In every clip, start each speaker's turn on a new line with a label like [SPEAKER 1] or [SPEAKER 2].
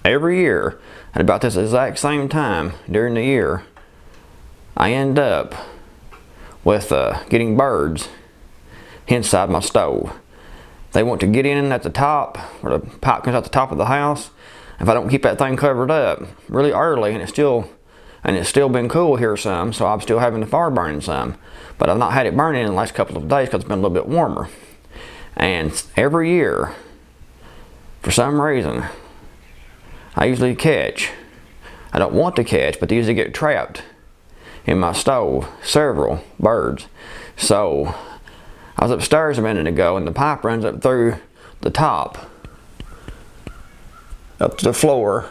[SPEAKER 1] every year, at about this exact same time during the year, I end up with getting birds inside my stove. They want to get in at the top, where the pipe comes out the top of the house. If I don't keep that thing covered up really early, and it's still been cool here some, so I'm still having the fire burning some. But I've not had it burning in the last couple of days because it's been a little bit warmer. And every year, for some reason, I usually catch, I don't want to catch, but they usually get trapped in my stove, several birds. So I was upstairs a minute ago and the pipe runs up through the top, up to the floor,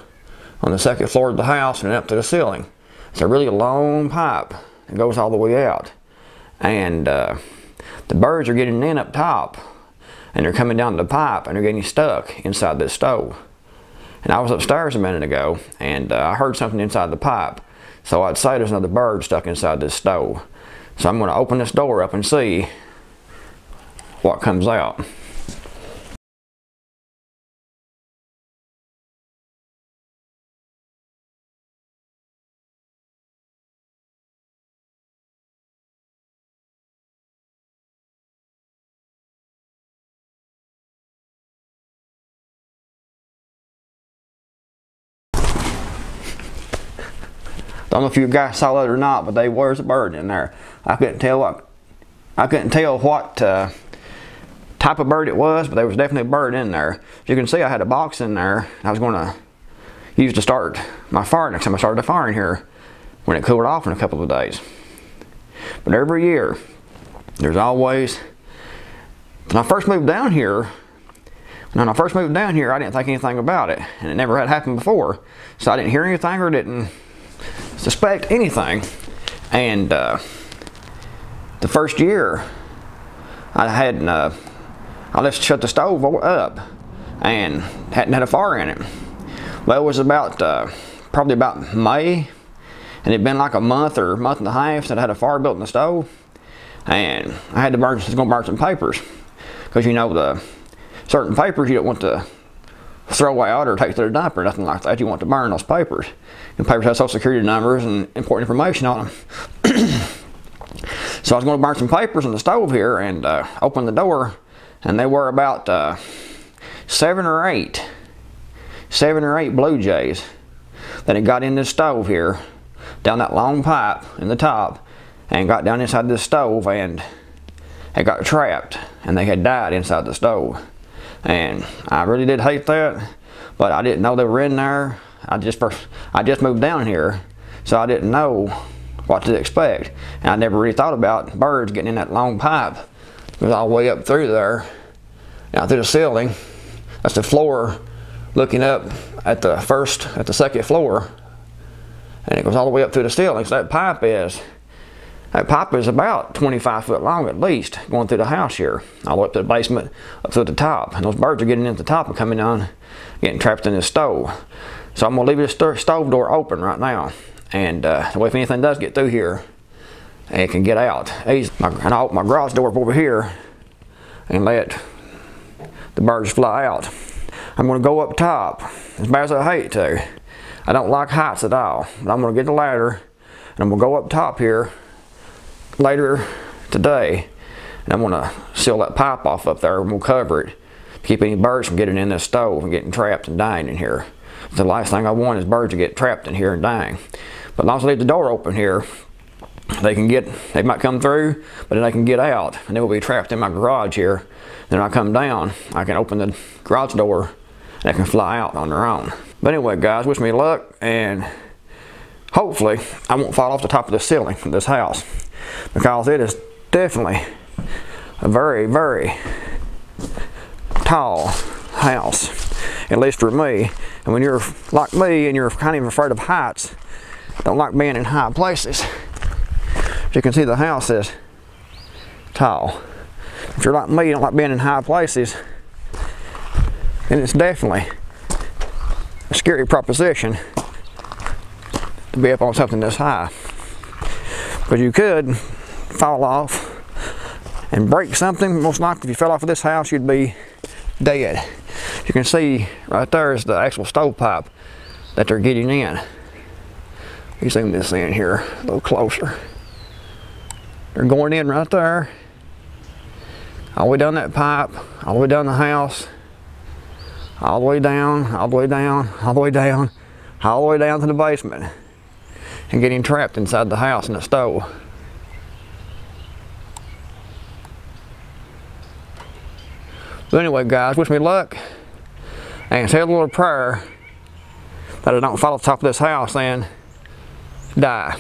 [SPEAKER 1] on the second floor of the house and up to the ceiling. It's a really long pipe that goes all the way out. And the birds are getting in up top and they're coming down the pipe and they're getting stuck inside this stove. And I was upstairs a minute ago and I heard something inside the pipe. So I'd say there's another bird stuck inside this stove. So I'm going to open this door up and see what comes out. Don't know if you guys saw that or not, but there was a bird in there. I couldn't tell what type of bird it was, but there was definitely a bird in there. As you can see, I had a box in there I was going to use to start my fire next time I started the fire in here when it cooled off in a couple of days. But every year, there's always, when I first moved down here, I didn't think anything about it, and it never had happened before. So I didn't hear anything or didn't suspect anything. And the first year I just shut the stove up and hadn't had a fire in it. Well, it was about probably about May, and it'd been like a month or month and a half since I had a fire built in the stove, and I had to burn some papers, because you know the certain papers you don't want to throw out or take to the dump or nothing like that. You want to burn those papers. And papers have social security numbers and important information on them. So I was going to burn some papers in the stove here and open the door, and they were about 7 or 8 blue jays that had got in this stove here, down that long pipe in the top, and got down inside this stove and they got trapped and they had died inside the stove. And I really did hate that, but I didn't know they were in there. I just moved down here, so I didn't know what to expect. And I never really thought about birds getting in that long pipe. It was all the way up through there, out through the ceiling. That's the floor looking up at the second floor. And it goes all the way up through the ceiling. So that pipe is about 25 foot long at least, going through the house here, all the way up to the basement, up to the top. And those birds are getting in at the top and coming down, getting trapped in this stove. So I'm going to leave this stove door open right now. And that way if anything does get through here, it can get out. And I'll open my garage door over here and let the birds fly out. I'm going to go up top, as bad as I hate to. I don't like heights at all. But I'm going to get the ladder and I'm going to go up top here later today, and I'm going to seal that pipe off up there and we'll cover it to keep any birds from getting in this stove and getting trapped and dying in here. The last thing I want is birds to get trapped in here and dying. But as long as I leave the door open here, they might come through, but then they can get out and they will be trapped in my garage here. Then I come down, I can open the garage door and they can fly out on their own. But anyway guys, wish me luck, and hopefully I won't fall off the top of the ceiling of this house, because it is definitely a very, very tall house, at least for me. And when you're like me and you're kind of afraid of heights, don't like being in high places, as you can see the house is tall. If you're like me, you don't like being in high places, then it's definitely a scary proposition to be up on something this high, because you could fall off and break something. Most likely if you fell off of this house, you'd be dead. You can see right there is the actual stovepipe that they're getting in. Let me zoom this in here a little closer. They're going in right there, all the way down that pipe, all the way down the house, all the way down, all the way down, all the way down, all the way down to the basement, and getting trapped inside the house in the stove. But anyway, guys, wish me luck, and say a little prayer that I don't fall off the top of this house and die.